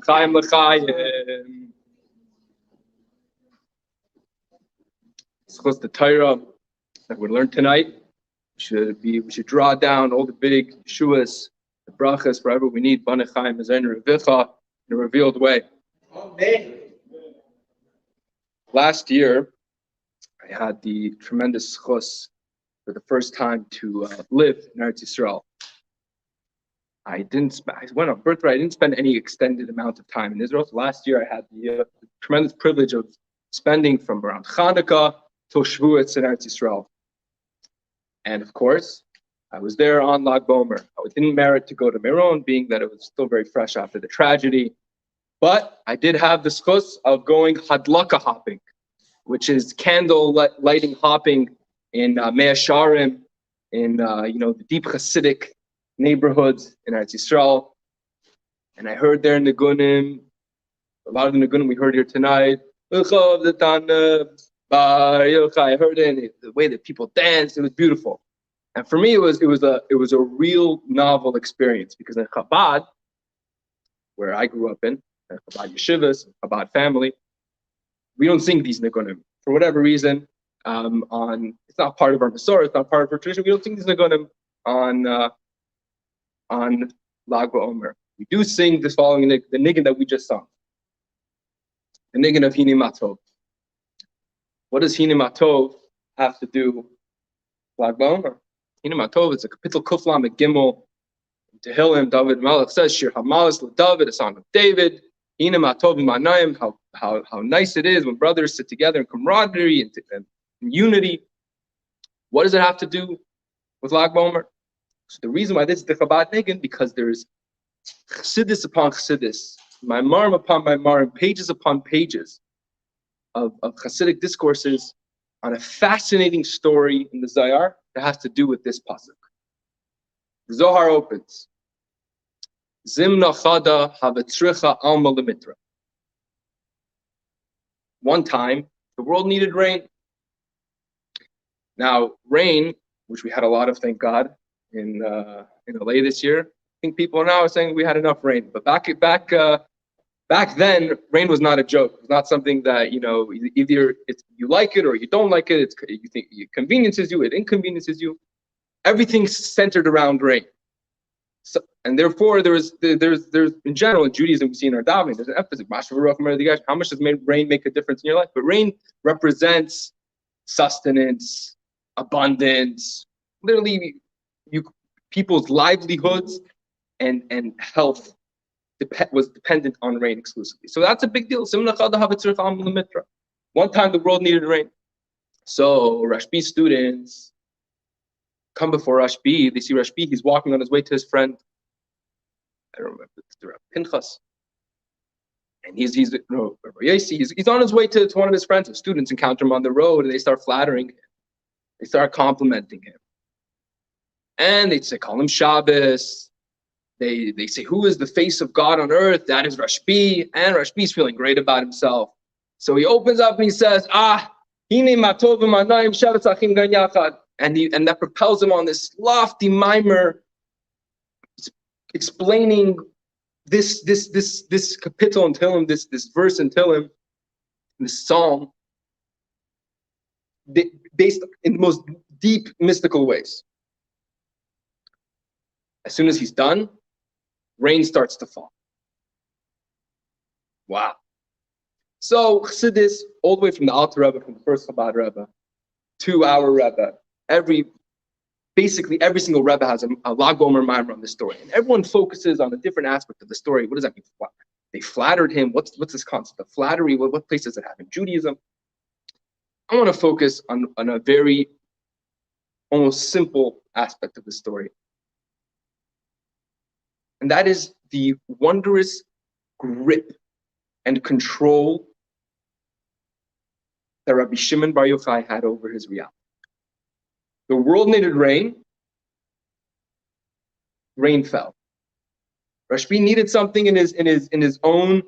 L'chaim, l'chaim. The Torah that we learned tonight we should draw down all the big Yeshuas, the brachas, wherever we need, Banachayim, Mazayin, Revicha, in a revealed way. Amen. Last year, I had the tremendous chus for the first time to live in Eretz Yisrael. I went on birthright. I didn't spend any extended amount of time in Israel. So last year, I had the tremendous privilege of spending from around Hanukkah till Shavuot in Eretz Yisrael. And of course, I was there on Lag Baomer. I didn't merit to go to Meron, being that it was still very fresh after the tragedy. But I did have the schus of going hadlaka hopping, which is candle lighting hopping in Mea Sharim, in the deep Hasidic neighborhoods in Eretz Yisrael. And I heard there in Nigunim, a lot of the Nigunim we heard here tonight. I heard it, the way that people danced, it was beautiful. And for me, it was a real novel experience, because in Chabad, where I grew up in Chabad yeshivas, Chabad family, we don't sing these nigunim for whatever reason. It's not part of our Masorah, it's not part of our tradition. We don't sing these nigunim on Lag Baomer. We do sing this following the nigun that we just sung, the nigun of Hini Matov. What does Hini Matov have to do with Lag Baomer? Hini Matov is a kapitel kuflam at Gimel. Tehillim, David Melech says, Shir Hamalis LeDavid, a song of David. Hini Matov Manayim, how nice it is when brothers sit together in camaraderie and unity. What does it have to do with Lag Baomer? So the reason why this is the Chabad Nigun, because there's chassidus upon chassidus, maimarim upon maimarim, pages upon pages of Hasidic discourses on a fascinating story in the Zayar that has to do with this pasuk. The Zohar opens, Zimna chada havetzricha alma lemitra. One time, the world needed rain. Now, rain, which we had a lot of, thank God, in LA this year. I think people now are saying we had enough rain, but back then, rain was not a joke. It was not something that, either you like it or you don't like it. You think it conveniences you, it inconveniences you. Everything's centered around rain. So, and therefore, there's in general in Judaism, we see in our davening, there's an emphasis. How much does rain make a difference in your life? But rain represents sustenance, abundance, literally people's livelihoods and health was dependent on rain exclusively. So that's a big deal. One time the world needed rain. So Rashbi students come before Rashbi. They see Rashbi, he's walking on his way to his friend. I don't remember, it's Pinchas. And he's on his way to one of his friends. The students encounter him on the road and they start flattering him. They start complimenting him. And they call him Shabbos. They say, who is the face of God on earth? That is Rashbi. And Rashbi's feeling great about himself. So he opens up and he says, hine matov v'manayim Shabbos achim gan yachad. And that propels him on this lofty mimer, explaining this kapitel in Tehillim, this verse in Tehillim, this psalm, based in the most deep mystical ways. As soon as he's done, rain starts to fall. Wow. So Chassidus, all the way from the Alter Rebbe, from the first Chabad Rebbe, to our Rebbe, basically every single Rebbe has a Lag Baomer mimer on this story. And everyone focuses on a different aspect of the story. What does that mean? They flattered him. What's this concept of flattery? What place does it have in Judaism? I want to focus on a very almost simple aspect of the story. And that is the wondrous grip and control that Rabbi Shimon Bar Yochai had over his reality. The world needed rain. Rain fell. Rashbi needed something in his own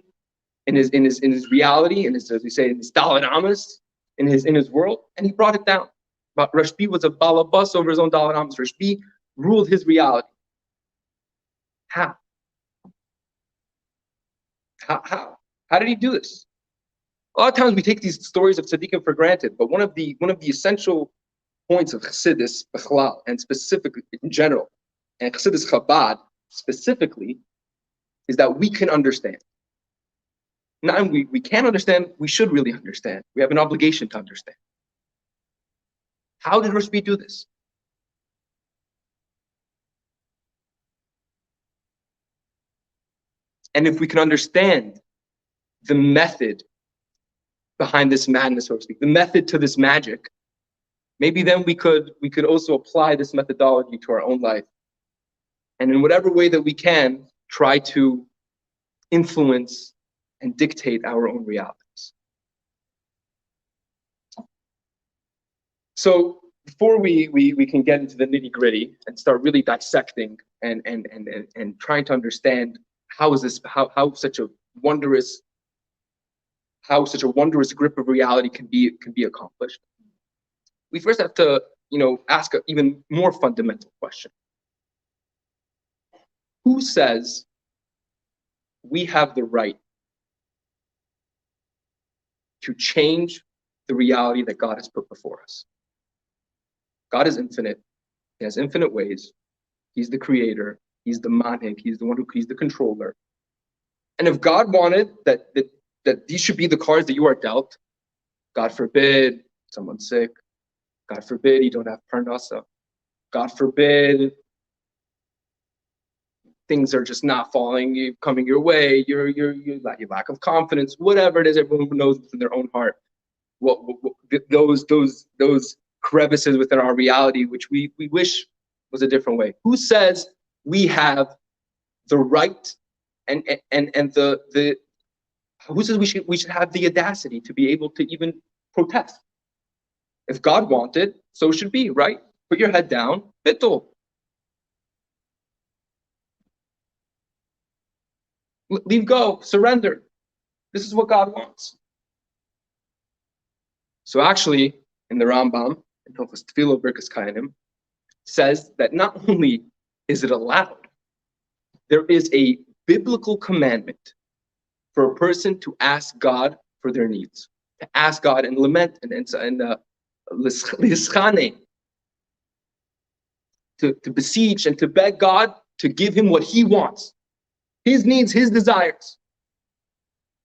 reality, as we say, in his Dalet Amos, in his world, and he brought it down. But Rashbi was a balabas over his own Dalet Amos. Rashbi ruled his reality. How? How did he do this? A lot of times we take these stories of tzaddikim for granted, but one of the essential points of Chassidus, Bechlal, and specifically in general, and Chassidus Chabad specifically, is that we can understand. Not we can understand, we should really understand. We have an obligation to understand. How did Rosh do this? And if we can understand the method behind this madness, so to speak, the method to this magic, maybe then we could also apply this methodology to our own life. And in whatever way that we can, try to influence and dictate our own realities. So before we can get into the nitty-gritty and start really dissecting and trying to understand how such a wondrous grip of reality can be accomplished, we first have to ask an even more fundamental question. Who says we have the right to change the reality that God has put before us? God is infinite. He has infinite ways. He's the creator. He's the manhig. He's the controller. And if God wanted that these should be the cards that you are dealt, God forbid someone's sick. God forbid you don't have parnasa. God forbid things are just not coming your way. Your lack of confidence, whatever it is, everyone knows within their own heart. Those crevices within our reality, which we wish was a different way. Who says we have the right and the who says we should have the audacity to be able to even protest? If God wanted, so should be, right? Put your head down, bittul. Leave go, surrender. This is what God wants. So actually, in the Rambam, in Hilchos Tefillah Birkas Kohanim, says that not only is it allowed, there is a biblical commandment for a person to ask God for their needs, to ask God and lament and lischane, to beseech and to beg God to give him what he wants, his needs, his desires.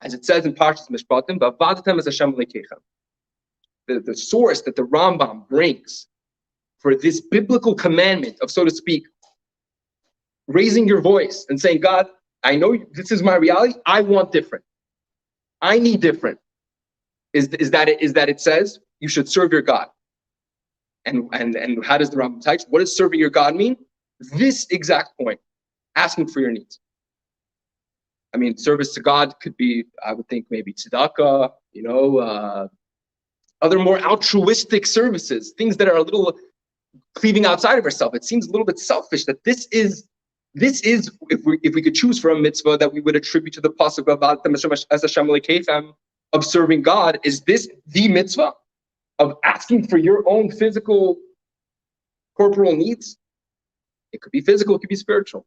As it says in Parshas Mishpatim, "V'avadatem es Hashem lekechem." The source that the Rambam brings for this biblical commandment of, so to speak, raising your voice and saying, God, I know this is my reality. I want different. I need different. Is that it says you should serve your God. And how does the Rambam teach? What does serving your God mean? This exact point, asking for your needs. I mean, service to God could be, I would think, maybe tzedakah, other more altruistic services, things that are a little cleaving outside of ourselves. It seems a little bit selfish that this is if we could choose for a mitzvah that we would attribute to the pasuk of serving God. Is this the mitzvah of asking for your own physical, corporal needs? It could be physical, it could be spiritual.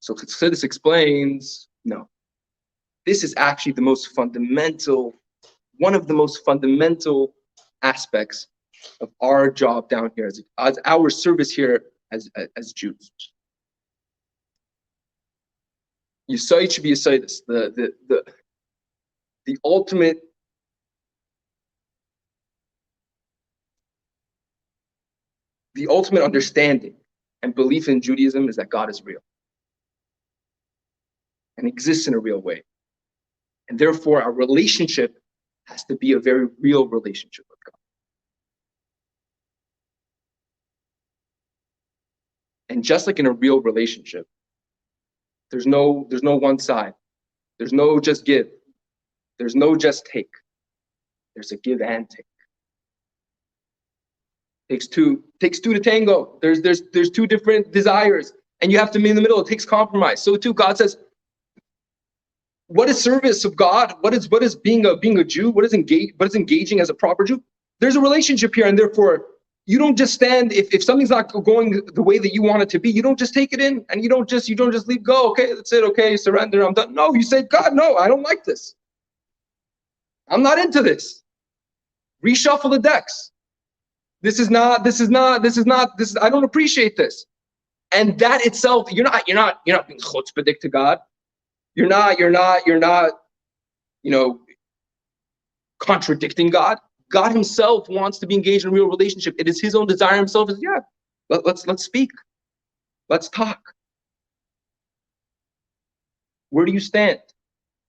So Chassidus explains, no. This is actually the most fundamental, one of the most fundamental aspects of our job down here, as our service here as Jews. Yesod should be Yesodis, the ultimate understanding and belief in Judaism is that God is real and exists in a real way. And therefore, our relationship has to be a very real relationship with God. And just like in a real relationship, there's no one side. There's no just give. There's no just take. There's a give and take. Takes two to tango. There's two different desires, and you have to meet in the middle. It takes compromise. So too, God says, what is service of God? What is being a Jew? What is engaging as a proper Jew? There's a relationship here, and therefore You don't just stand if something's not going the way that you want it to be. You don't just take it in, and you don't just leave go. Okay, that's it. Okay, surrender. I'm done. No, you say, God, no, I don't like this. I'm not into this. Reshuffle the decks. This is I don't appreciate this. And that itself, you're not being chutzpahdik to God. You're not, contradicting God. God himself wants to be engaged in a real relationship. It is his own desire himself. Let's speak. Let's talk. Where do you stand?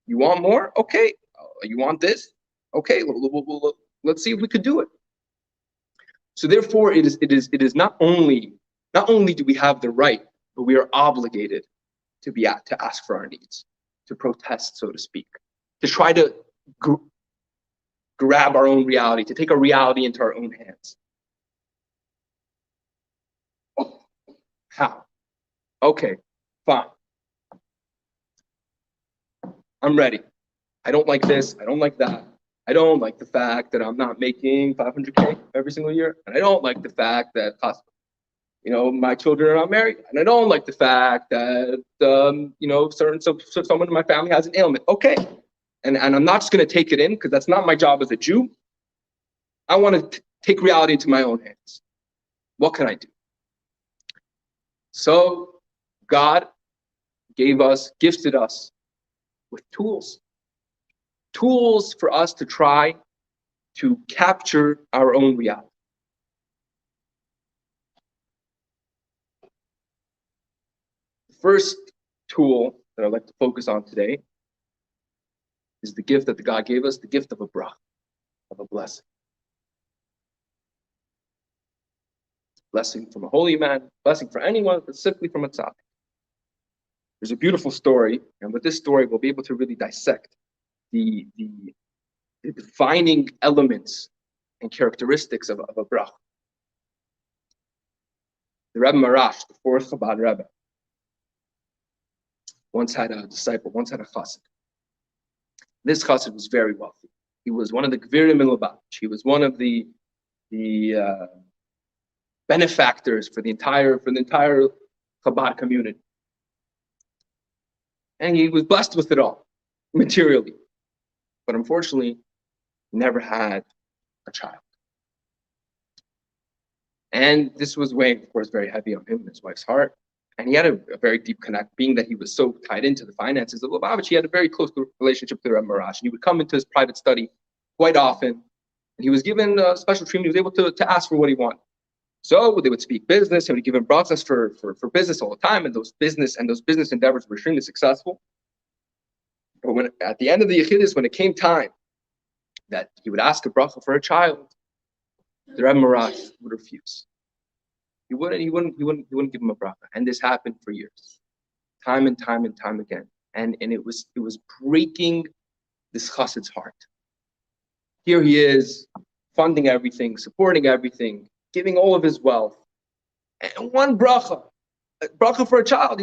You want more? Okay. You want this? Okay. Let's see if we could do it. So therefore, it is not only do we have the right, but we are obligated to ask for our needs, to protest, so to speak, to try to grab our own reality, to take our reality into our own hands. How? Okay, fine. I'm ready. I don't like this. I don't like that. I don't like the fact that I'm not making 500K every single year. And I don't like the fact that, my children are not married. And I don't like the fact that, someone in my family has an ailment. Okay. And I'm not just going to take it in because that's not my job as a Jew. I want to take reality into my own hands. What can I do? So God gifted us with tools for us to try to capture our own reality. The first tool that I'd like to focus on today is the gift that God gave us, the gift of a bracha, of a blessing. Blessing from a holy man, blessing for anyone, but simply from a sadik. There's a beautiful story, and with this story, we'll be able to really dissect the defining elements and characteristics of a bracha. The Rebbe Marash, the fourth Chabad Rebbe, once had a disciple, once had a chassid. This chassid was very wealthy. He was one of the Gvirim in Lubavitch. He was one of the benefactors for the entire Chabad community. And he was blessed with it all, materially. But unfortunately, never had a child. And this was weighing, of course, very heavy on him and his wife's heart. And he had a very deep connect, being that he was so tied into the finances of Lubavitch. He had a very close relationship with the Rebbe Marash. And he would come into his private study quite often. And he was given special treatment. He was able to ask for what he wanted. So they would speak business. He would give him process for business all the time. And those business endeavors were extremely successful. But when at the end of the Yechidus, when it came time that he would ask a bracha for a child, the Rebbe Marash would refuse. He wouldn't give him a bracha. And this happened for years, time and time again. And it was breaking this chassid's heart. Here he is, funding everything, supporting everything, giving all of his wealth. And one bracha for a child,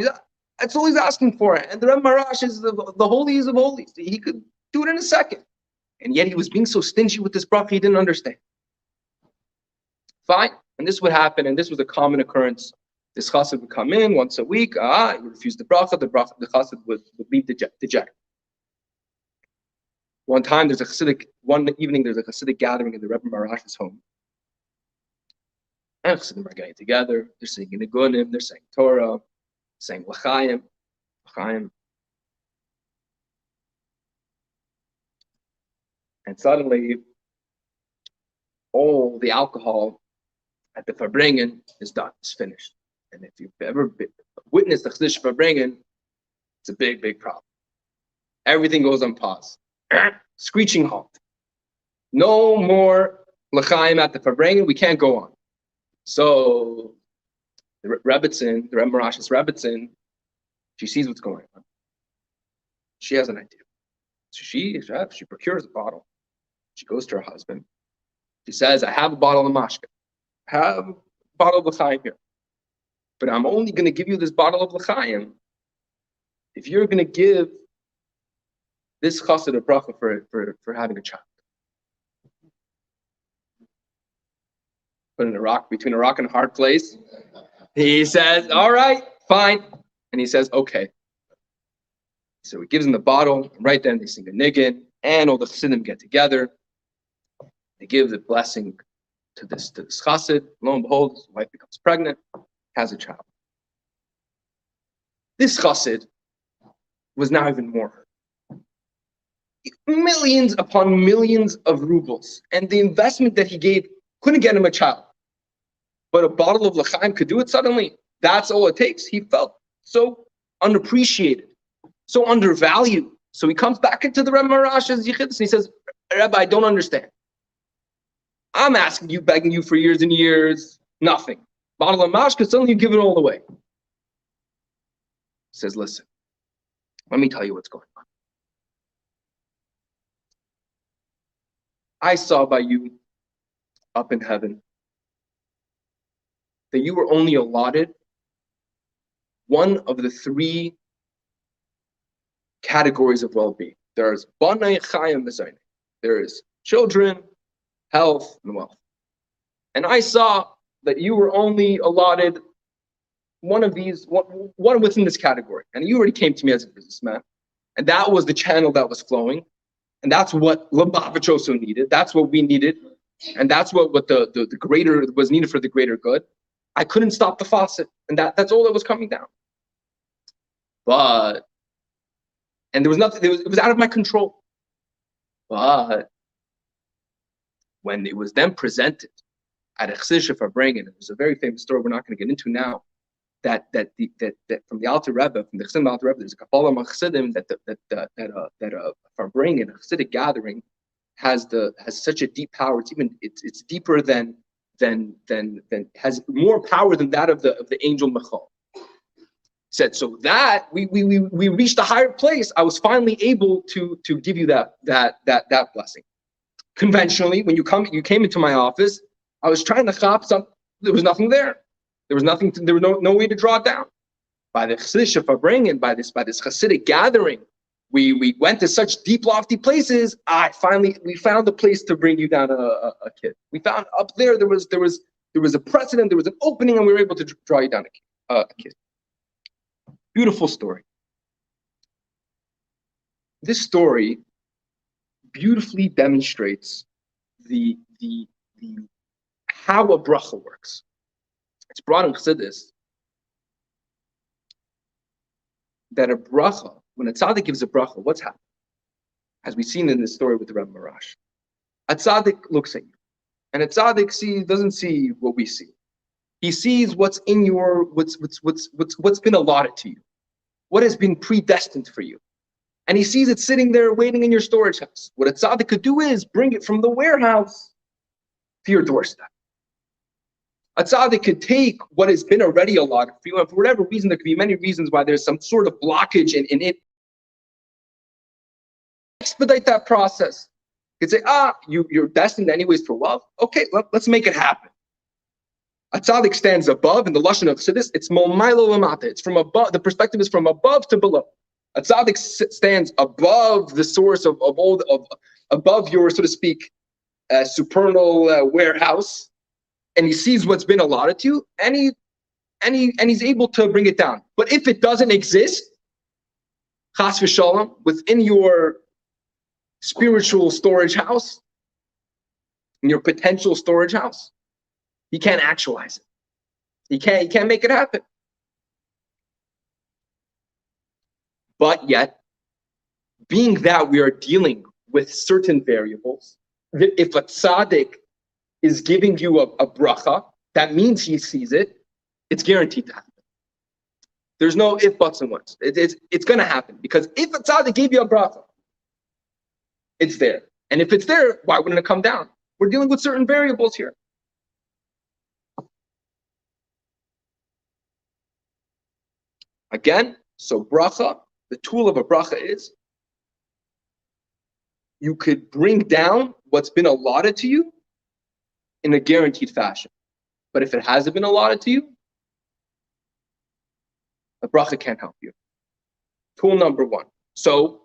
that's all he's asking for. And the Rebbe Marash is the holiest of holies. He could do it in a second. And yet he was being so stingy with this bracha, he didn't understand. Fine. And this would happen, and this was a common occurrence. This chassid would come in once a week. He refused the bracha. The chassid would leave dejected. One evening, there's a Hasidic gathering in the Rebbe Marash's home. And Chassidim are getting together. They're singing Nigunim. They're saying Torah, saying L'chaim. And suddenly, all the alcohol at the Farbrengen is done. It's finished. And if you've ever witnessed the Chassidic Farbrengen, it's a big, big problem. Everything goes on pause. Screeching halt. No more L'chaim at the Farbrengen. We can't go on. So the Rebbitzin, the Rebbe Marash's Rebbitzin, she sees what's going on. She has an idea. So she procures a bottle. She goes to her husband. She says, I have a bottle of mashka. I have a bottle of l'chaim here. But I'm only going to give you this bottle of l'chaim if you're going to give this chassid a bracha for having a child. put in a rock, between a rock and a hard place. He says, all right, fine. And he says, okay. So he gives him the bottle. Right then they sing a niggin, and all the chassidim get together. They give the blessing to this chassid. Lo and behold, his wife becomes pregnant, has a child. This chassid was now even more hurt. Millions upon millions of rubles, and the investment that he gave couldn't get him a child. But a bottle of l'chaim could do it suddenly. That's all it takes. He felt so unappreciated, so undervalued. So he comes back into the Rebbe Marash's yichidus and he says, Rebbe, I don't understand. I'm asking you, begging you for years and years, nothing. Bottle of mashka, suddenly you give it all away. He says, listen, let me tell you what's going on. I saw by you up in heaven that you were only allotted one of the three categories of well-being. There's banai chayim v'zayin. There is children, health, and wealth. And I saw that you were only allotted one of these, one within this category. And you already came to me as a businessman. And that was the channel that was flowing. And that's what Lubavitch also needed. That's what we needed. And that's what the greater was needed for the greater good. I couldn't stop the faucet. And that's all that was coming down. And there was nothing, it was out of my control. But when it was then presented at a chassid for bringing, it was a very famous story we're not going to get into now, that from the Alter Rebbe, from the Chassidim Alter Rebbe, there's a Kabbalah Chassidim that Farbrengen, a Chassidic gathering, has such a deep power. It's deeper than has more power than that of the angel Michael. Said so that we reached a higher place. I was finally able to give you that blessing. Conventionally, when you came into my office, I was trying to chop something. There was nothing there. There was nothing. There was no way to draw it down. By the Chassidic Farbrengen, by this Chassidic gathering, we went to such deep, lofty places. We found a place to bring you down a kid. We found up there was a precedent. There was an opening, and we were able to draw you down a kid. Beautiful story. This story beautifully demonstrates the how a bracha works. It's brought in Chassidus that a bracha, when a tzaddik gives a bracha, what's happening? As we've seen in this story with the Rebbe Marash, a tzaddik looks at you, and a tzaddik doesn't see what we see. He sees what's in what's been allotted to you, what has been predestined for you. And he sees it sitting there waiting in your storage house. What a tzaddik could do is bring it from the warehouse to your doorstep. A tzaddik could take what has been already allotted for you, and for whatever reason, there could be many reasons why there's some sort of blockage in it. Expedite that process. You could say, you're destined anyways for wealth. Okay, let's make it happen. A tzaddik stands above, in the lashon of Chassidus, it's momaylo lamata. It's from above. The perspective is from above to below. A tzaddik stands above the source above your, so to speak, supernal warehouse, and he sees what's been allotted to you, and he's able to bring it down. But if it doesn't exist, chas v'shalom, within your spiritual storage house, in your potential storage house, he can't actualize it. He can't make it happen. But yet, being that we are dealing with certain variables, if a tzaddik is giving you a bracha, that means he sees it, it's guaranteed to happen. There's no if, buts, and whens. It's going to happen. Because if a tzaddik gave you a bracha, it's there. And if it's there, why wouldn't it come down? We're dealing with certain variables here. Again, so bracha, the tool of a bracha is you could bring down what's been allotted to you in a guaranteed fashion. But if it hasn't been allotted to you, a bracha can't help you. Tool number one. So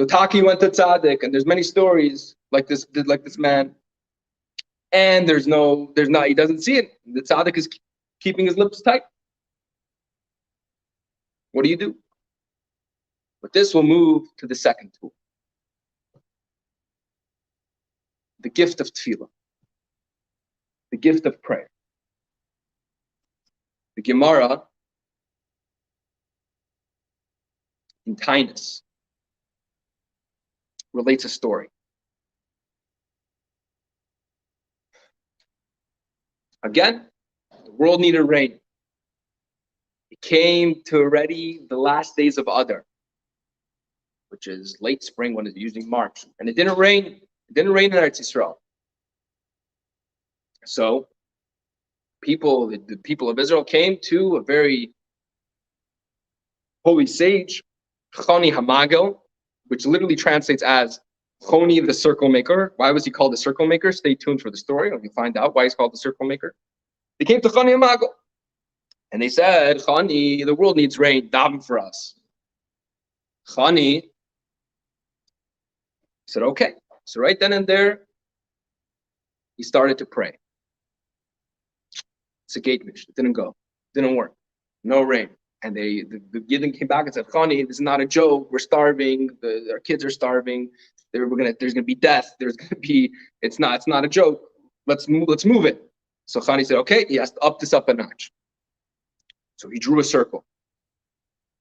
Taki went to tzaddik, and there's many stories like this man. and he doesn't see it. The sadik is keeping his lips tight. What do you do? But this will move to the second tool. The gift of tefillah. The gift of prayer. The Gemara in Tainus relates a story. Again, the world needed rain. It came to already the last days of Adar, which is late spring when it's usually March. And it didn't rain. It didn't rain in Eretz Yisrael. So the people of Israel came to a very holy sage, Choni Hamagel, which literally translates as Choni the circle maker. Why was he called the circle maker? Stay tuned for the story, and you'll find out why he's called the circle maker. They came to Choni Hamagel, and they said, Choni, the world needs rain, daven for us. Choni said, okay. So right then and there, he started to pray. It's a gate mish. It didn't go. It didn't work. No rain. And the Yidden came back and said, Chani, this is not a joke. We're starving. Our kids are starving. There's gonna be death. It's not a joke. Let's move it. So Chani said, okay, he has to up this up a notch. So he drew a circle.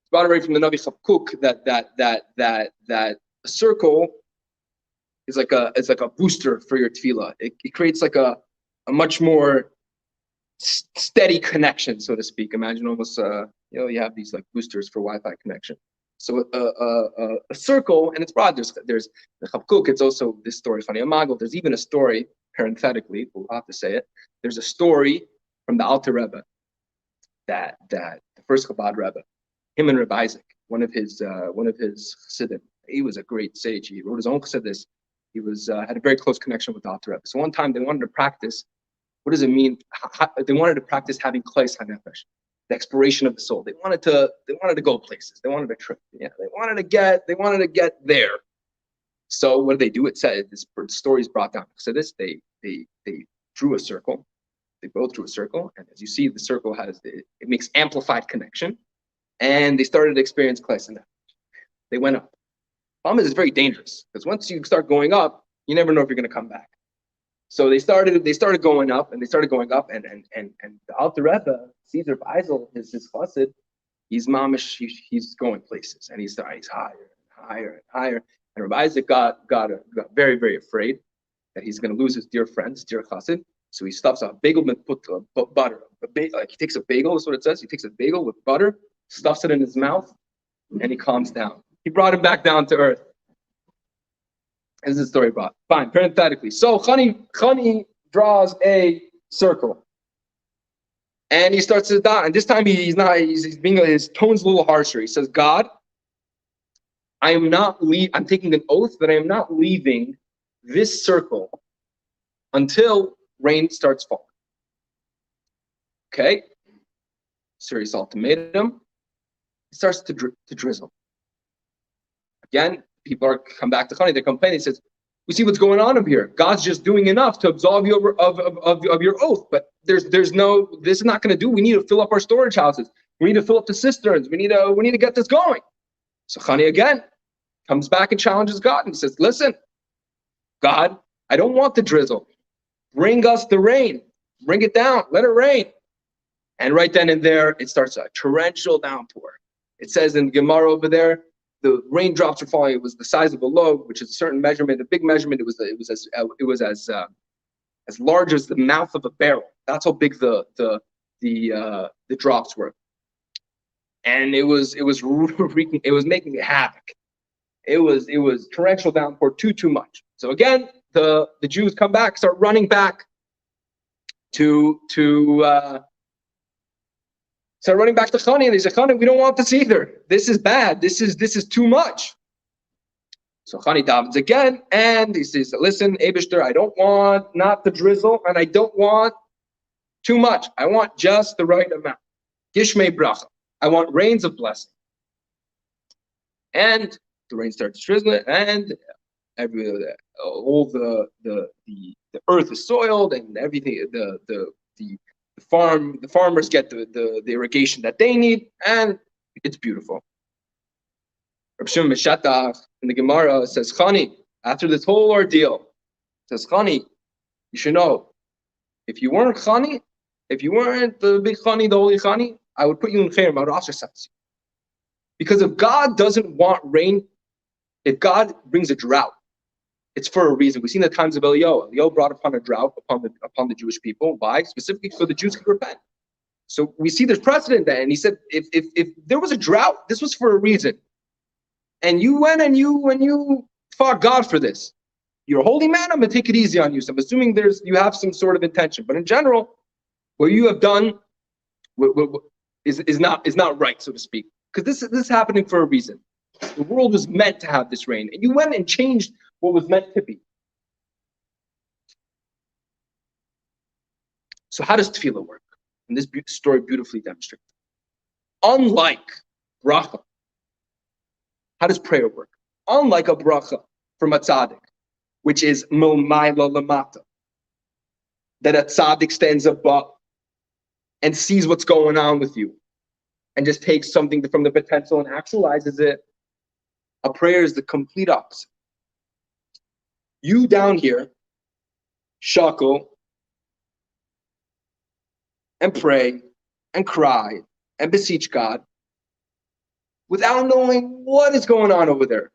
It's brought away from the Navi Chabkuk that a circle is like a booster for your tefillah. It creates like a much more steady connection, so to speak. Imagine almost you have these like boosters for Wi-Fi connection. So a circle, and it's broad. There's the Chabkuk. It's also this story, Chani Hamagel. There's even a story, parenthetically, we'll have to say it. There's a story from the Alter Rebbe that the first Chabad Rebbe, him and Rebbe Isaac, one of his Chassidim. He was a great sage. He wrote his own Chassidus. He had a very close connection with the Alter Rebbe. So one time they wanted to practice. What does it mean? They wanted to practice having klais hanefesh, the exploration of the soul. They wanted to go places. They wanted to trip. Yeah, they wanted to get there. So what did they do? It said this story is brought down. So they drew a circle. They both drew a circle, and as you see, the circle it makes amplified connection. And they started to experience klais hanefesh. They went up. Problem is, it's very dangerous because once you start going up, you never know if you're going to come back. So they started going up, and and the Alter Rebbe, Caesar Beisel, his chassid, he's mamish, he's going places, and he's higher and higher and higher. And Rabbi Isaac got very, very afraid that he's going to lose his dear friend, his dear chassid. So he stuffs a bagel and put butter. Like he takes a bagel, is what it says. He takes a bagel with butter, stuffs it in his mouth, and he calms down. He brought him back down to earth. As the story brought. Fine, parenthetically. So Chani draws a circle. And he starts to die. And this time he's being, his tone's a little harsher. He says, God, I'm taking an oath that I am not leaving this circle until rain starts falling. Okay? Serious ultimatum. It starts to drizzle. Again, people come back to Chani, they complain, he says, we see what's going on up here. God's just doing enough to absolve you of your oath, but this is not going to do. We need to fill up our storage houses. We need to fill up the cisterns. We need to get this going. So Chani again comes back and challenges God and says, listen, God, I don't want the drizzle. Bring us the rain. Bring it down. Let it rain. And right then and there, it starts a torrential downpour. It says in Gemara over there, the raindrops were falling. It was the size of a loaf, which is a certain measurement, a big measurement. It was as large as the mouth of a barrel. That's how big the drops were. And it was making havoc. It was torrential downpour, too much. So again, the Jews come back, start running back to Chani, and they say, Chani, we don't want this either. This is bad. This is too much. So Chani davens again, and he says, listen, Eibishter, I don't want not the drizzle, and I don't want too much. I want just the right amount. Gishmei bracha. I want rains of blessing. And the rain starts drizzling, and all the the earth is soiled and everything. The farmers get the irrigation that they need, and it's beautiful. Reb Shimon Meshatach in the Gemara says, Chani, after this whole ordeal, says, Chani, you should know, if you weren't Chani, if you weren't the big Chani, the holy Chani, I would put you in Cherem, I would ostracize you. Because if God doesn't want rain, if God brings a drought, it's for a reason. We've seen the times of Eliyahu. Eliyahu brought upon a drought upon the Jewish people. Why? Specifically so the Jews could repent. So we see there's precedent there. And he said, if there was a drought, this was for a reason. And you went and you fought God for this. You're a holy man, I'm going to take it easy on you. So I'm assuming you have some sort of intention. But in general, what you have done is not right, so to speak. Because this is happening for a reason. The world was meant to have this rain. And you went and changed what was meant to be. So how does tefillah work? And this story beautifully demonstrates. Unlike bracha, how does prayer work? Unlike a bracha from a tzaddik, which is milmayla lamata, that a tzaddik stands above and sees what's going on with you and just takes something from the potential and actualizes it. A prayer is the complete opposite. You down here, shackle, and pray, and cry, and beseech God, without knowing what is going on over there.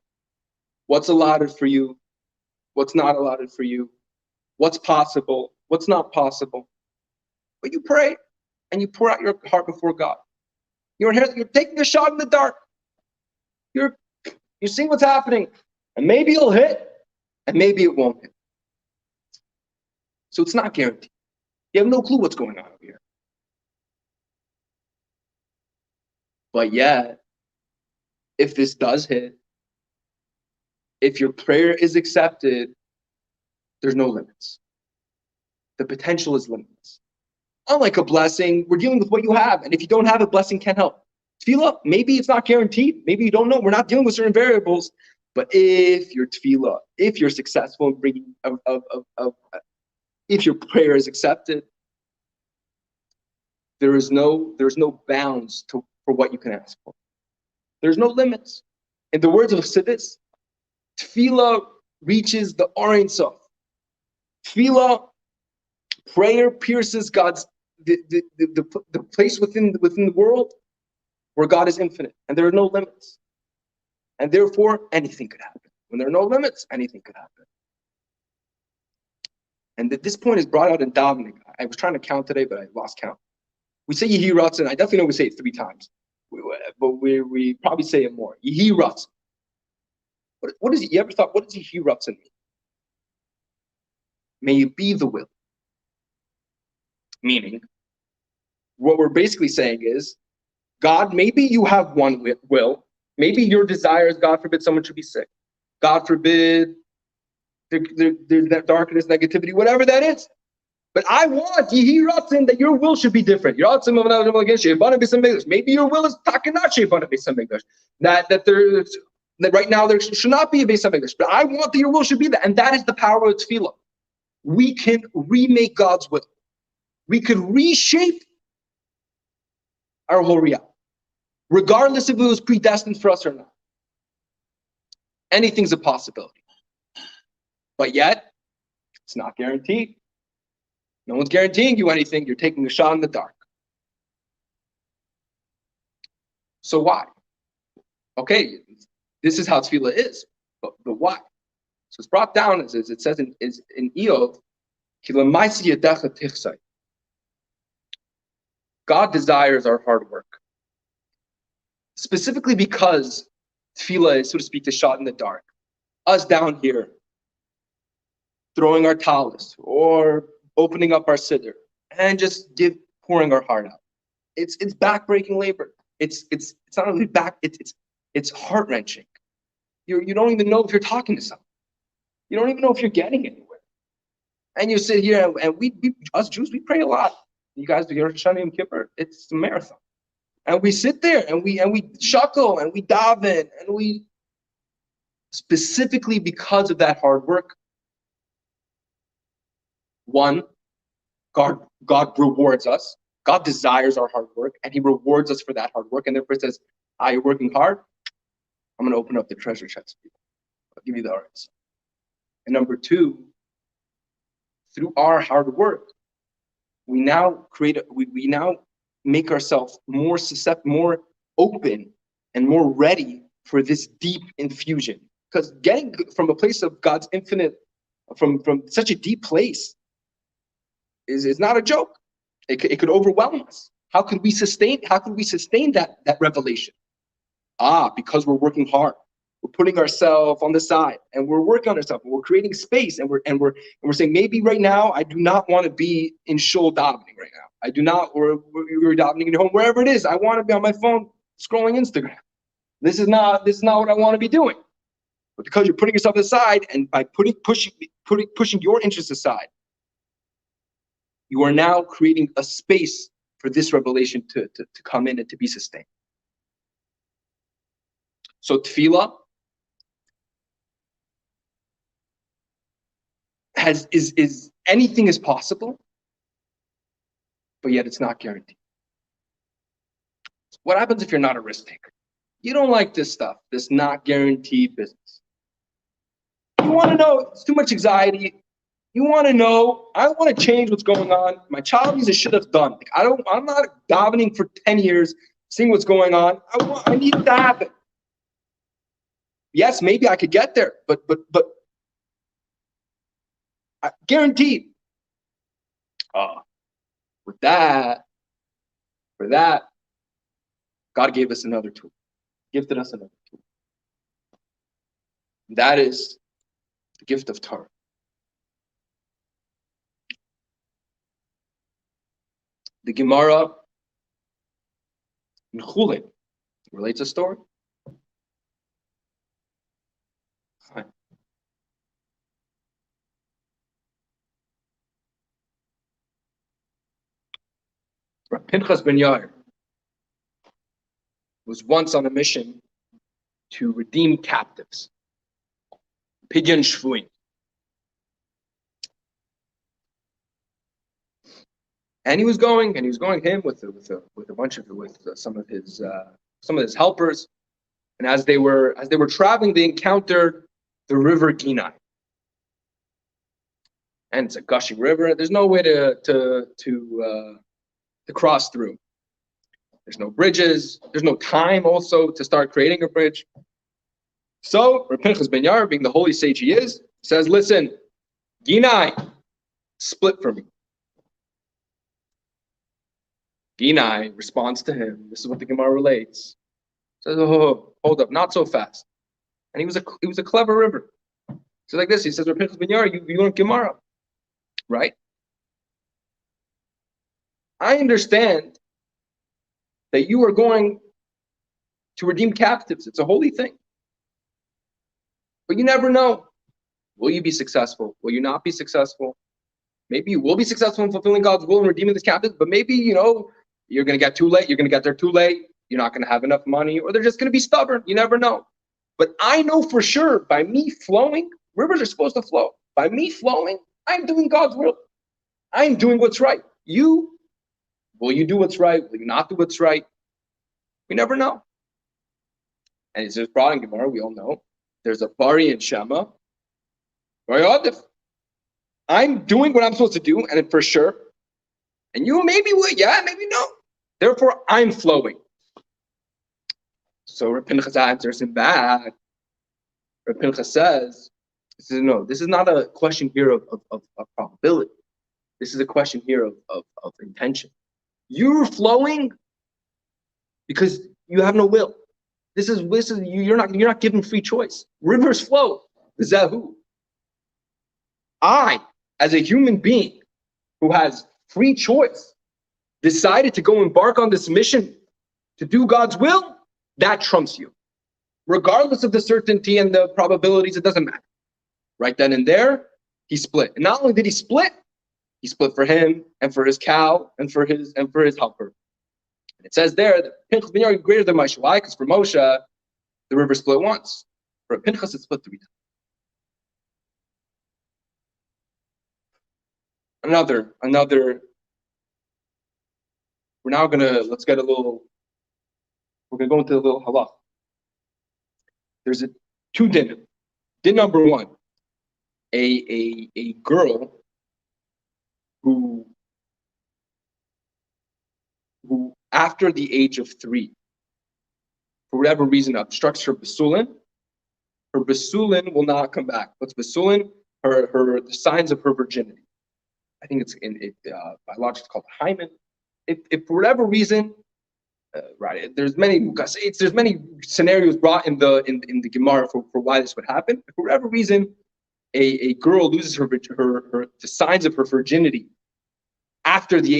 What's allotted for you, what's not allotted for you, what's possible, what's not possible. But you pray, and you pour out your heart before God. You're taking a shot in the dark. You're seeing what's happening, and maybe it'll hit, and maybe it won't hit. So it's not guaranteed. You have no clue what's going on over here. But yet, if this does hit, if your prayer is accepted, there's no limits. The potential is limitless. Unlike a blessing, we're dealing with what you have. And if you don't have a blessing, can't help. Tefillah, maybe it's not guaranteed. Maybe you don't know. We're not dealing with certain variables. But if your tefillah, if you're successful in bringing, if your prayer is accepted, there's no bounds for what you can ask for. There's no limits. In the words of Chassidus, tefillah reaches the Ein Sof. Tefillah, prayer pierces God's the place within the world where God is infinite, and there are no limits. And therefore, anything could happen. When there are no limits, anything could happen. And this point is brought out in davening. I was trying to count today, but I lost count. We say Yehi Ratzon. I definitely know we say it 3 times, but we probably say it more. Yehi Ratzon. What is it? You ever thought, what does Yehi Ratzon mean? May it be the will. Meaning, what we're basically saying is, God, maybe you have one will. Maybe your desire is, God forbid, someone should be sick. God forbid, there's that darkness, negativity, whatever that is. But I want Yehi Ratzon that your will should be different. Maybe your will is that right now there should not be a Beis HaMikdash. But I want that your will should be that. And that is the power of tefillah. We can remake God's will. We could reshape our whole reality, regardless if it was predestined for us or not. Anything's a possibility. But yet, it's not guaranteed. No one's guaranteeing you anything. You're taking a shot in the dark. So why? Okay, this is how tefillah is, but why? So it's brought down as it says in Eov, God desires our hard work. Specifically because tefillah is, so to speak, the shot in the dark. Us down here, throwing our talis or opening up our siddur and just pouring our heart out. It's backbreaking labor. It's not only it's heart-wrenching. You don't even know if you're talking to someone. You don't even know if you're getting anywhere. And you sit here and we us Jews, we pray a lot. You guys do Rosh Hashanah Yom Kippur. It's a marathon. And we sit there and we shuckle and we daven and we, specifically because of that hard work, One, God rewards us. God desires our hard work, and He rewards us for that hard work. And therefore it says, you're working hard, I'm going to open up the treasure chest for you. I'll give you the arts. And number two, through our hard work, we now we now make ourselves more more open and more ready for this deep infusion. Because getting from a place of God's infinite, from such a deep place, is not a joke. It could overwhelm us. How could we sustain that revelation? Because we're working hard. We're putting ourselves on the side, and we're working on ourselves. And we're creating space, and we're saying, maybe right now I do not want to be in shul davening right now. I do not, or we're davening at home, wherever it is. I want to be on my phone scrolling Instagram. This is not what I want to be doing. But because you're putting yourself aside, and by pushing your interests aside, you are now creating a space for this revelation to come in and to be sustained. So tefillah is anything is possible, but yet it's not guaranteed. What happens if you're not a risk taker? You don't like this stuff, this not guaranteed business. You want to know, it's too much anxiety. You want to know, I want to change what's going on. My child needs a should have done. I'm not davening for 10 years, seeing what's going on. I need it to happen. Yes, maybe I could get there, but guaranteed. For that, God gave us another tool, gifted us another tool. That is the gift of Torah. The Gemara in Chulin relates a story. Pinchas ben Yair was once on a mission to redeem captives, Pidyon Shvuim. And he was going him with some of his helpers. And as they were traveling, they encountered the river Ginai. And it's a gushing river. There's no way to cross through. There's no bridges. There's no time also to start creating a bridge. So Reb Pinchas ben Yair, being the holy sage he is, says, listen, Ginai, split for me. Ginai responds to him. This is what the Gemara relates. Says, oh, hold up, not so fast. And he was a clever river. So like this, he says, Reb Pinchas ben Yair, you learn Gemara, right? I understand that you are going to redeem captives. It's a holy thing. But you never know. Will you be successful? Will you not be successful? Maybe you will be successful in fulfilling God's will and redeeming this captives, but maybe, you're going to get too late. You're going to get there too late. You're not going to have enough money, or they're just going to be stubborn. You never know. But I know for sure, by me flowing, rivers are supposed to flow. By me flowing, I'm doing God's will. I'm doing what's right. Will you do what's right? Will you not do what's right? We never know. And it's just brought in Gemara, we all know. There's a Bari and Shema. I'm doing what I'm supposed to do, and for sure. And you maybe will, yeah, maybe no. Therefore, I'm flowing. So Reb Pinchas answers him back. Reb Pinchas says, no, this is not a question here of probability. This is a question here of intention. You're flowing because you have no will. This is you're not given free choice. Rivers flow. Zehu. I, as a human being who has free choice, decided to go embark on this mission to do God's will. That trumps you, regardless of the certainty and the probabilities. It doesn't matter. Right then and there, he split. And not only did he split for him and for his cow and for his helper. And it says there that Pinchas ben Yair greater than Moshe. Why? Because for Moshe, the river split once. For Pinchas, it split 3 times. Another. Let's get a little. We're gonna go into a little halach. There's two din. Din number one. A girl who after the age of 3, for whatever reason, obstructs her besulin will not come back. What's besulin? The signs of her virginity. I think it's biologically called hymen. If for whatever reason, right? There's many scenarios brought in the Gemara for why this would happen. If for whatever reason, a girl loses the signs of her virginity after the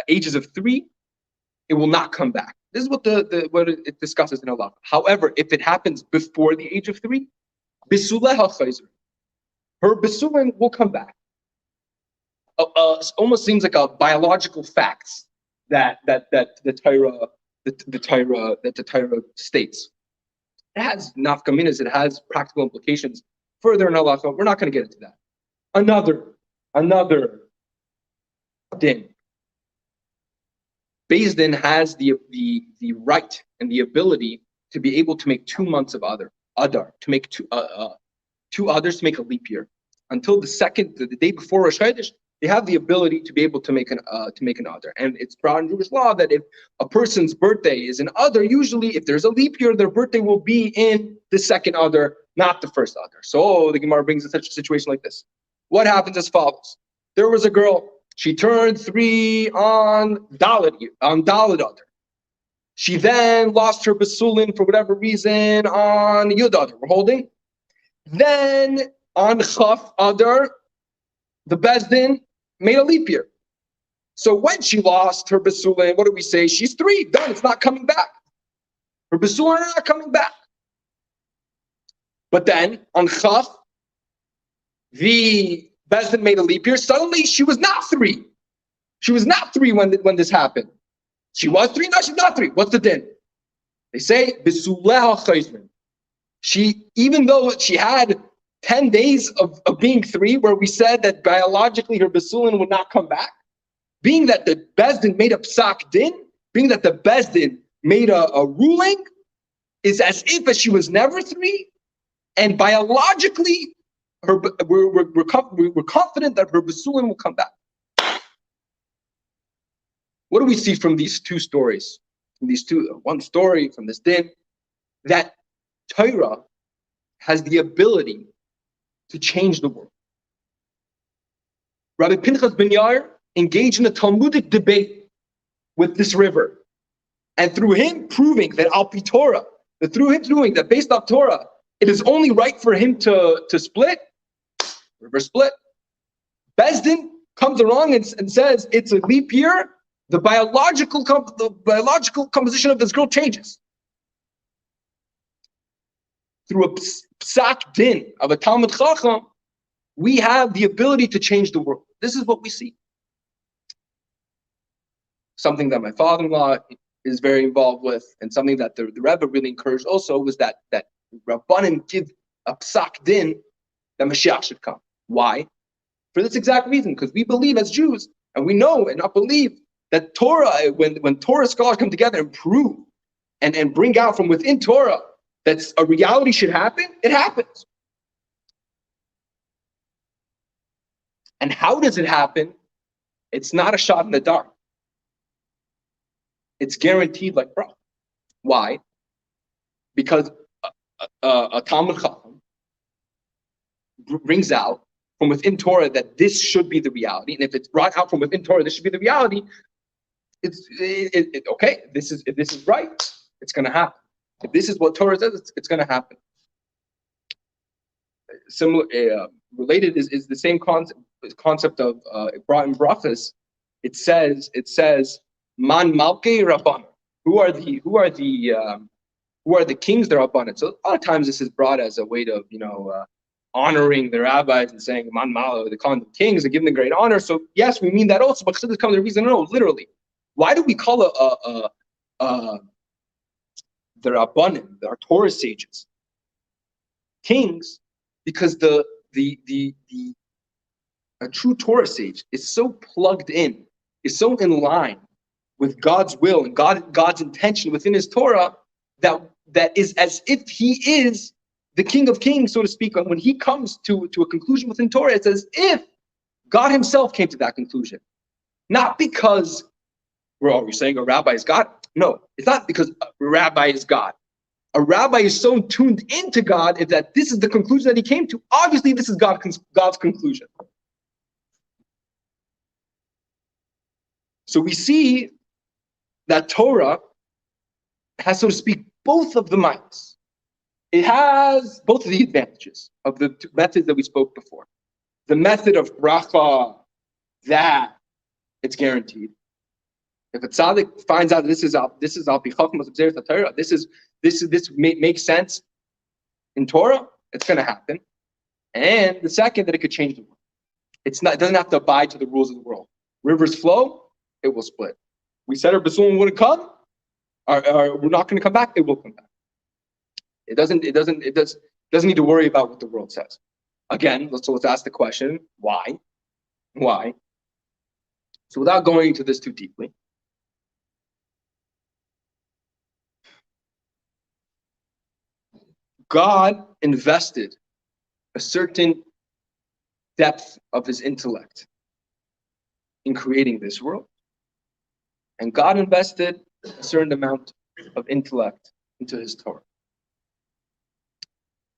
ages of 3, it will not come back. This is what it discusses in Allah. However, if it happens before the age of 3, her besulin will come back. Almost seems like a biological facts that the Torah states. It has nafkaminas. It has practical implications further in Allah. We're not going to get into that. Another din. Beis Din has the right and the ability to be able to make 2 months of Adar, to make two others, to make a leap year. Until the day before Rosh Chodesh, they have the ability to be able to make an Adar. And it's brought in Jewish law that if a person's birthday is an Adar, usually if there's a leap year, their birthday will be in the second Adar, not the first Adar. So the Gemara brings in such a situation like this. What happens as follows? There was a girl. She turned 3 on Dalet Adar. She then lost her besulin for whatever reason on Yud Adar. We're holding. Then on Chaf Adar, the Beis Din made a leap year. So when she lost her besulin, what do we say? She's 3, done. It's not coming back. Her besulin are not coming back. But then on Chaf, the Beis Din made a leap year. Suddenly, she was not 3. She was not 3 when this happened. She was 3. No, she's not 3. What's the din? They say besuleh chayzrin. Even though she had 10 days of being 3, where we said that biologically her besulin would not come back, being that the Beis Din made a psak din, being that the Beis Din made a ruling, is as if she was never 3, and biologically. We're confident that her besulin will come back. What do we see from these two stories? One story from this din, that Torah has the ability to change the world. Rabbi Pinchas ben Yair engaged in a Talmudic debate with this river, and through him proving that al pi Torah, that based on Torah, it is only right for him to split. River split. Beis Din comes along and says it's a leap year. The biological composition of this girl changes. Through a psak din of a Talmud Chacham, we have the ability to change the world. This is what we see. Something that my father-in-law is very involved with, and something that the Rebbe really encouraged also, was that Rabbanim give a psak din that Mashiach should come. Why? For this exact reason, because we believe as Jews, and we know and not believe that Torah, when Torah scholars come together and prove and bring out from within Torah that a reality should happen, it happens. And how does it happen? It's not a shot in the dark. It's guaranteed like bro. Why? Because a Talmud Chacham brings out from within Torah that this should be the reality, and if it's brought out from within Torah, this should be the reality. Okay. If this is right, it's going to happen. If this is what Torah says, it's going to happen. Similar, related is the same concept of brought in brachas. It says man malkei rabban. Who are the kings that are rabbanan? So a lot of times this is brought as a way to honoring the rabbis and saying man malo, they call them kings and give them great honor. So yes, we mean that also, but Chassidus comes to the reason. No, literally, why do we call the rabbanim, our Torah sages, kings? Because the a true Torah sage is so plugged in, is so in line with God's will and God's intention within his Torah that is as if he is the King of Kings, so to speak. When he comes to a conclusion within Torah, it's as if God himself came to that conclusion. Not because we're saying a rabbi is God. No, it's not because a rabbi is God. A rabbi is so tuned into God that this is the conclusion that he came to. Obviously, this is God's conclusion. So we see that Torah has, so to speak, both of the minds. It has both of the advantages of the two methods that we spoke before. The method of bracha, that it's guaranteed. If a tzaddik finds out this is al pi chachmas b'zeiras Torah, this makes sense in Torah, it's going to happen. And the second, that it could change the world. It doesn't have to abide to the rules of the world. Rivers flow, it will split. We said our basulim wouldn't come, or we're not going to come back, it will come back. It doesn't need to worry about what the world says. Again, let's ask the question, why? Why? So without going into this too deeply, God invested a certain depth of his intellect in creating this world. And God invested a certain amount of intellect into his Torah.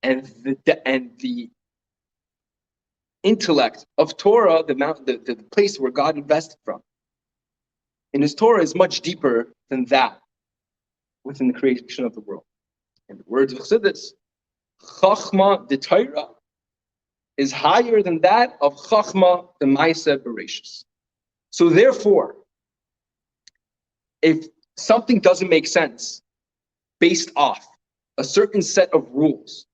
And the intellect of Torah, the place where God invested from, in his Torah is much deeper than that within the creation of the world. In the words of Chassidus, Chachma de Torah is higher than that of Chachma de Maaseh Bereshis. So therefore, if something doesn't make sense based off a certain set of rules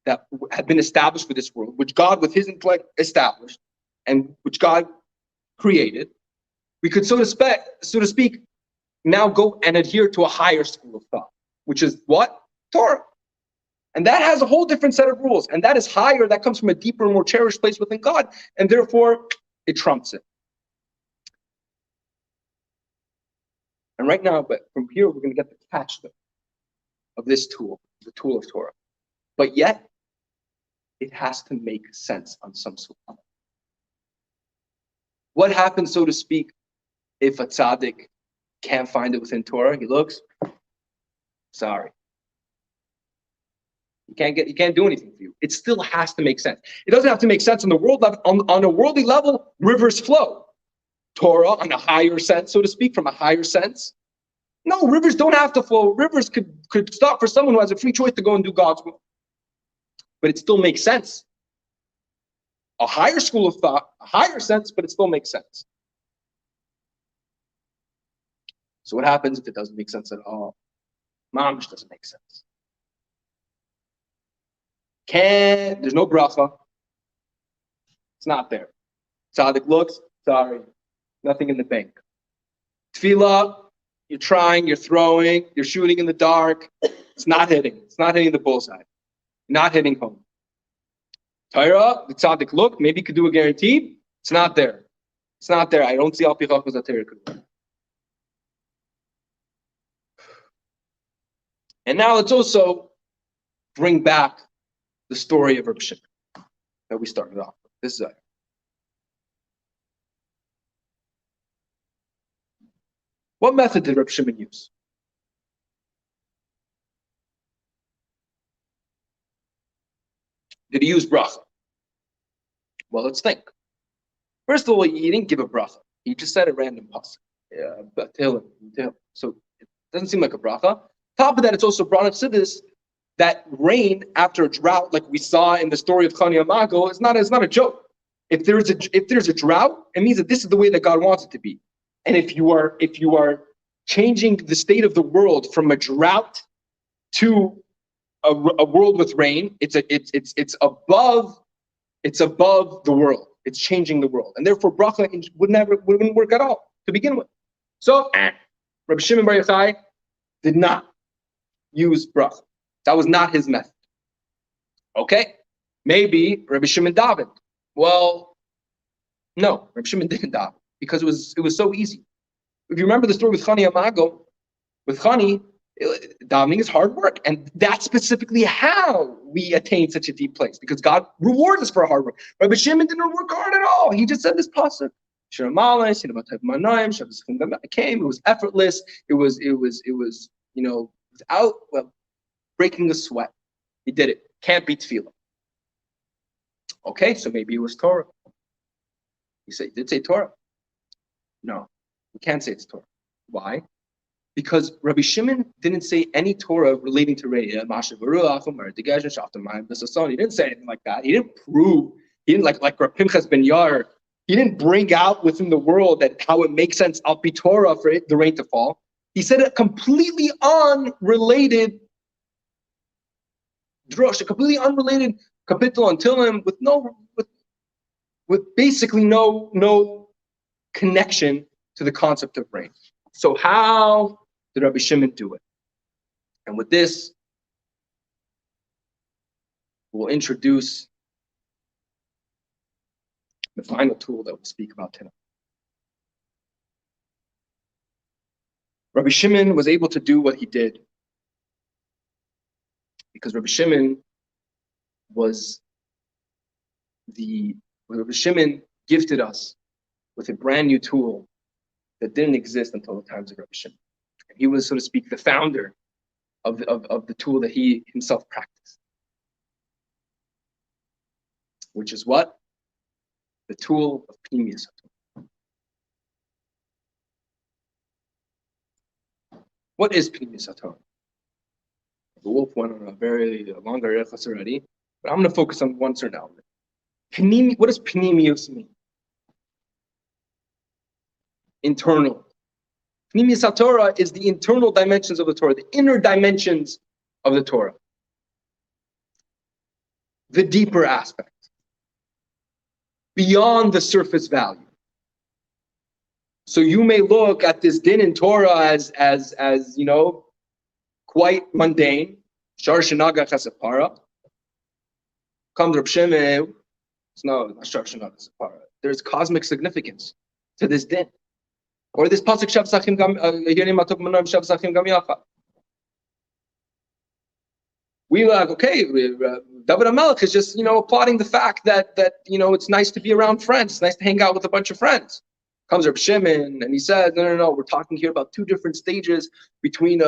that have been established for this world, which God with his intellect established and which God created, we could, so to speak, now go and adhere to a higher school of thought, which is what? Torah. And that has a whole different set of rules. And that is higher, that comes from a deeper and more cherished place within God. And therefore, it trumps it. And right now, but from here, we're going to get the catch of this tool, the tool of Torah. But yet, it has to make sense on some sort of level. What happens, so to speak, if a tzaddik can't find it within Torah? He looks, sorry. You can't do anything for you. It still has to make sense. It doesn't have to make sense on the world level. On a worldly level, rivers flow. Torah, on a higher sense, so to speak, from a higher sense. No, rivers don't have to flow. Rivers could stop for someone who has a free choice to go and do God's will. But it still makes sense. A higher school of thought, a higher sense, but it still makes sense. So what happens if it doesn't make sense at all? Mamish doesn't make sense. There's no bracha. It's not there. Sadik looks, sorry, nothing in the bank. Tefillah, you're trying, you're throwing, you're shooting in the dark. It's not hitting. It's not hitting the bullseye. Not hitting home. Torah, the tzaddik look, maybe could do a guarantee. It's not there. It's not there. I don't see al pi chachmas HaTorah could work. And now let's also bring back the story of Reb Shimon that we started off with. This is it. What method did Reb Shimon use? Did he use bracha? Well, let's think. First of all, he didn't give a bracha. He just said a random pasuk. But so it doesn't seem like a bracha. Top of that, it's also brought up Chassidus that rain after a drought, like we saw in the story of Chani Amago, is not a joke. If there's a drought, it means that this is the way that God wants it to be. And if you are changing the state of the world from a drought to a world with rain, it's above the world. It's changing the world, and therefore bracha wouldn't work at all to begin with. So Rabbi Shimon Bar Yochai did not use bracha. That was not his method. Okay, maybe Rabbi Shimon David. Well, No, Rabbi Shimon didn't daven because it was so easy. If you remember the story with Chani Amago, with Chani, davening is hard work, and that's specifically how we attain such a deep place, because God rewards us for our hard work. Rabbi Shimon didn't work hard at all. He just said this pasuk. It came. It was effortless. It was without breaking a sweat. He did it. Can't be tefillah. Okay, so maybe it was Torah. He did say Torah. No, we can't say it's Torah. Why? Because Rabbi Shimon didn't say any Torah relating to Re'eh. He didn't say anything like that. He didn't prove. He didn't like Rav Pinchas ben Yair. He didn't bring out within the world that how it makes sense al pi Torah for the rain to fall. He said a completely unrelated drush, a completely unrelated kapitel until him with basically no connection to the concept of rain. So how did Rabbi Shimon do it? And with this, we'll introduce the final tool that we'll speak about tonight. Rabbi Shimon was able to do what he did because Rabbi Shimon gifted us with a brand new tool that didn't exist until the times of Rabbi Shimon. He was, so to speak, the founder of the tool that he himself practiced, which is what? The tool of Pnimius. What is Pnimius? The wolf went on a very longer rechus already, but I'm going to focus on one certain element. What does Pnimius mean? Internal. Pnimius Torah is the internal dimensions of the Torah, the inner dimensions of the Torah, the deeper aspect, beyond the surface value. So you may look at this din in Torah as quite mundane. Shar shenaga chesapara. Comes Reb Shimon. No, not shar shenaga chesapara. There's cosmic significance to this din. Or this pasuk shav sachim gam shav sachim gam yacha. We like, okay, David HaMelech is just applauding the fact that it's nice to be around friends. It's nice to hang out with a bunch of friends. Comes Reb Shimon and he said, no, we're talking here about two different stages between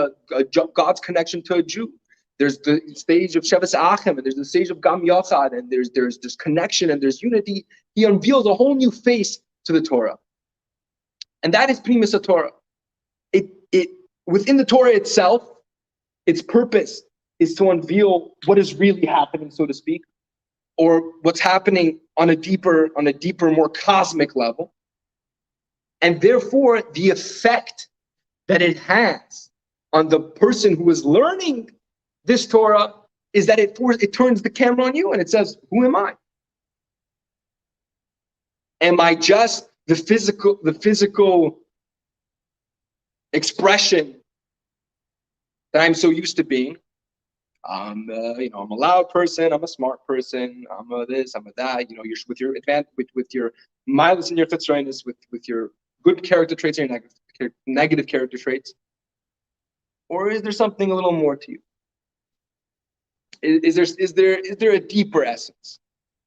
God's connection to a Jew. There's the stage of Sheves Achem, and there's the stage of Gam Yachad, and there's this connection and there's unity. He unveils a whole new face to the Torah. And that is Pnimius Torah. It within the Torah itself, its purpose is to unveil what is really happening, so to speak, or what's happening on a deeper, more cosmic level. And therefore, the effect that it has on the person who is learning this Torah is that it turns the camera on you and it says, who am I? Am I just the physical expression that I'm so used to being? I'm a loud person. I'm a smart person. I'm a this. I'm a that. You're with your with your mildness and your chitzroinus, with your good character traits and your negative character traits, or is there something a little more to you? Is there a deeper essence?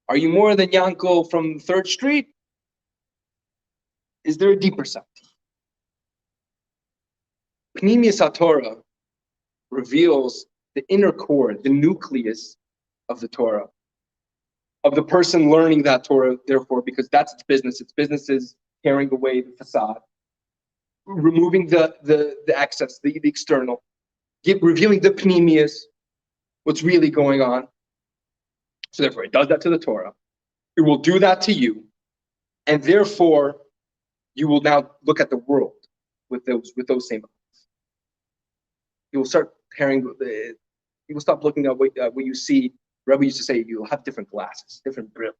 Are you more than Yankel from 3rd Street? Is there a deeper side? Pnimius Torah reveals the inner core, the nucleus of the Torah, of the person learning that Torah, therefore, because that's its business. Its business is tearing away the facade, removing the excess, the external, revealing the Pnimius, what's really going on. So therefore, it does that to the Torah. It will do that to you. And therefore, you will now look at the world with those same eyes. You will start you will stop looking at what you see. Rebbe used to say you'll have different glasses, different brill,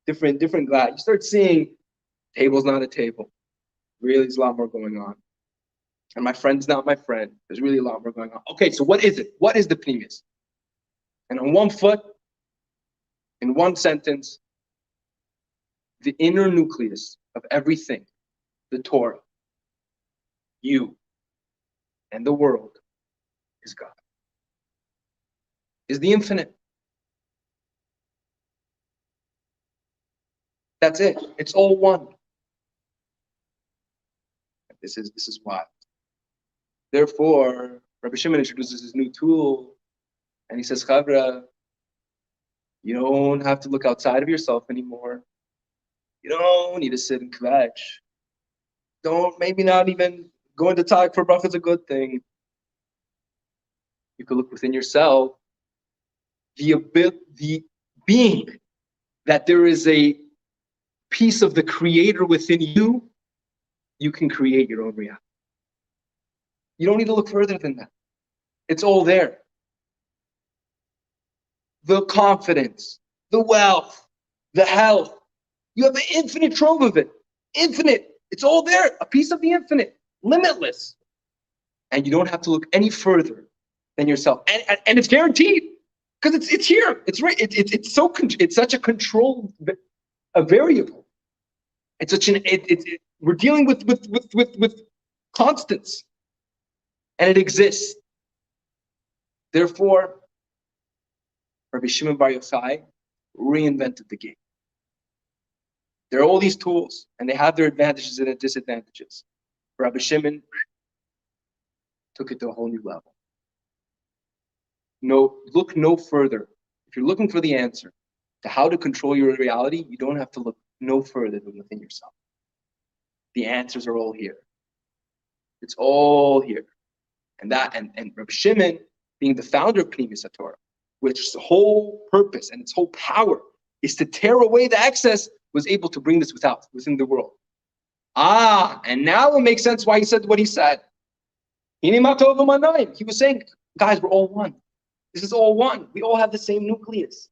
different glass. You start seeing table's not a table. Really, there's a lot more going on. And my friend's not my friend. There's really a lot more going on. Okay, so what is it? What is the Pnimius? And on one foot, in one sentence, the inner nucleus of everything, the Torah, you, and the world, is God. Is the infinite. That's it. It's all one. This is why. Therefore, Rabbi Shimon introduces his new tool, and he says, Chavra, you don't have to look outside of yourself anymore. You don't need to sit and kvetch. Don't, maybe not even going to talk for bracha is a good thing. You can look within yourself. The being that there is a piece of the Creator within you, you can create your own reality. You don't need to look further than that. It's all there. The confidence, the wealth, the health. You have an infinite trove of it. Infinite. It's all there. A piece of the infinite. Limitless. And you don't have to look any further than yourself. And it's guaranteed. Because it's here. It's right. It's such a controlled a variable. It's such an we're dealing with constants. And it exists. Therefore, Rabbi Shimon Bar Yochai reinvented the game. There are all these tools, and they have their advantages and their disadvantages. Rabbi Shimon took it to a whole new level. Look no further. If you're looking for the answer to how to control your reality, you don't have to look no further than within yourself. The answers are all here. It's all here. And Rabbi Shimon, being the founder of Pnimius Torah, which its whole purpose and its whole power is to tear away the excess, was able to bring this within the world. And now it makes sense why he said what he said. He was saying, guys, we're all one. This is all one. We all have the same nucleus.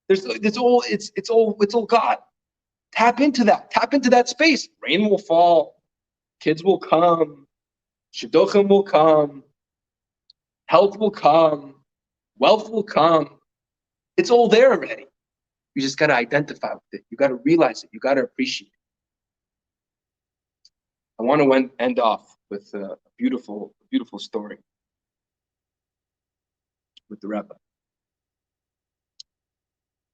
It's all God. Tap into that. Tap into that space. Rain will fall. Kids will come. Shidduchim will come. Health will come. Wealth will come. It's all there already. You just got to identify with it. You got to realize it. You got to appreciate it. I want to end off with a beautiful story with the Rebbe.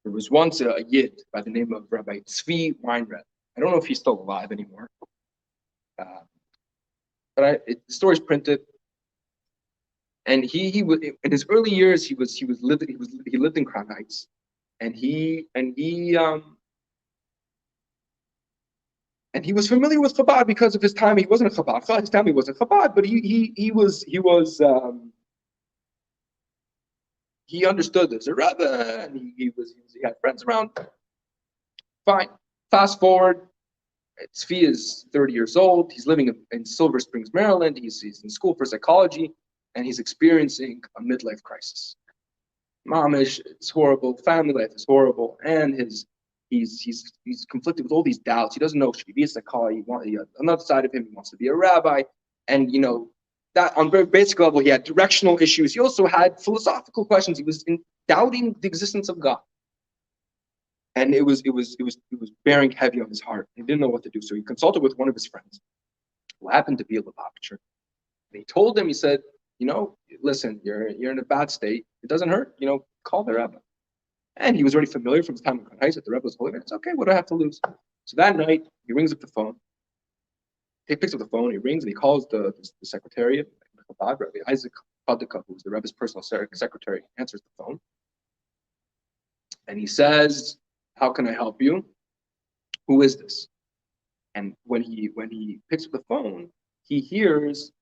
There was once a Yid by the name of Rabbi Tzvi Weinreb. I don't know if he's still alive anymore. But the story's printed. And he in his early years he lived in Crown Heights, and he was familiar with Chabad because of his time. He wasn't a Chabad. His time he wasn't Chabad, but he understood there's a Rebbe, and he had friends around. Fine. Fast forward, Tzvi is 30 years old. He's living in Silver Springs, Maryland. He's in school for psychology. And he's experiencing a midlife crisis. Mamish, it's horrible. Family life is horrible, and he's conflicted with all these doubts. He doesn't know, should he be a psychologist? Another side of him, he wants to be a rabbi, and that on very basic level, he had directional issues. He also had philosophical questions. He was doubting the existence of God, and it was bearing heavy on his heart. He didn't know what to do, so he consulted with one of his friends, who happened to be a Lubavitcher. And he told him, he said, listen, you're in a bad state. It doesn't hurt. Call the Rebbe. And he was already familiar from his time in Crown Heights that the Rebbe was holy. It's okay. What do I have to lose? So that night, he rings up the phone. He picks up the phone. He rings and he calls the secretariat, Rabbi Isaac Padika, who's the Rebbe's personal secretary, answers the phone. And he says, "How can I help you? Who is this?" And when he picks up the phone, he hears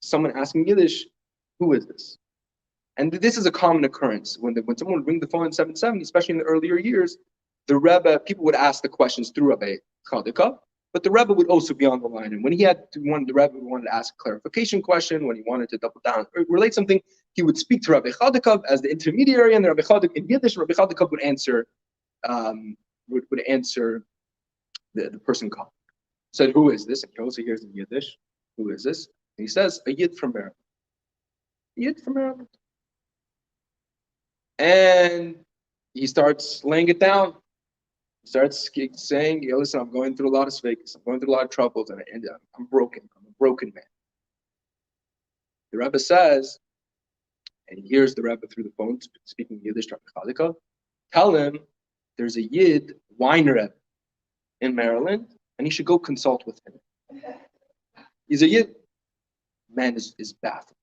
someone asking Yiddish, "Who is this?" And this is a common occurrence. When someone would ring the phone in 770, especially in the earlier years, the Rebbe, people would ask the questions through Rabbi Chadika, but the Rebbe would also be on the line. And when the Rebbe wanted to ask a clarification question, when he wanted to double down or relate something, he would speak to Rabbi Chadika as the intermediary, and the Rabbi Chadika in Yiddish, Rabbi Chadika would answer the person called. Said, "Who is this?" And he also hears in Yiddish, "Who is this?" And he says, "A Yid from Maryland." A Yid from Maryland. And he starts laying it down. Starts saying, "Yo, listen, I'm going through a lot of sfeikus. I'm going through a lot of troubles, and I'm broken. I'm a broken man." The Rebbe says, and he hears the Rebbe through the phone speaking Yiddish to Chalika, tell him there's a Yid wine Rebbe in Maryland, and he should go consult with him. He's a Yid. Man is baffled.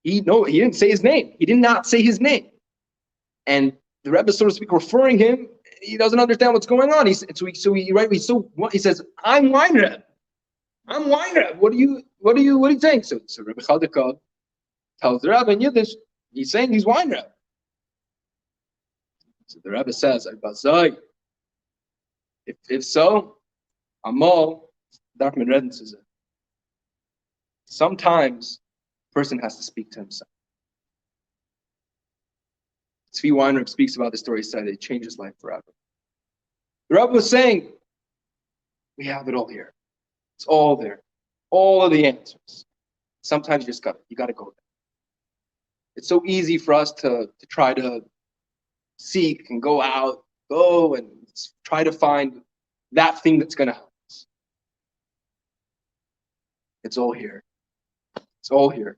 He didn't say his name. He did not say his name. And the Rebbe, so to speak, referring him, he doesn't understand what's going on. He says, "I'm wine Rebbe. I'm wine Rebbe. What are you saying?" So Rebbe Chalika tells the Rebbe in Yiddish, he's saying he's wine Rebbe. So the Rebbe says, if so, Amal, Dr. Redden says it. Sometimes a person has to speak to himself. Tzvi Weinreb speaks about the story. He said it changed his life forever. The Rebbe was saying, we have it all here. It's all there. All of the answers. Sometimes you got to go there. It's so easy for us to try to seek and go and try to find that thing that's going to help us. It's all here. It's all here.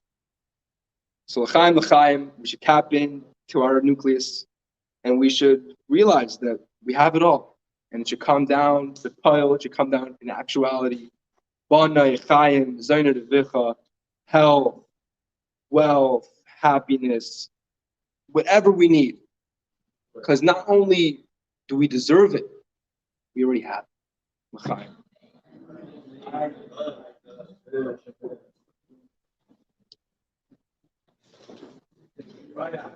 So l'chaim, we should tap in to our nucleus, and we should realize that we have it all, and it should come down to pile. It should come down in actuality. Bana, chaim, zayna devicha, health, wealth, happiness, whatever we need. Because not only do we deserve it, we already have it. L'chaim. Right out.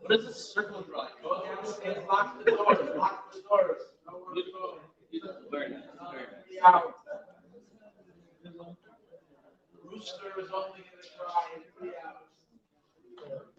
What is this circle drawing? Go downstairs, lock the doors, lock the doors. No one to go. Out. The rooster is only going to cry in 3 hours.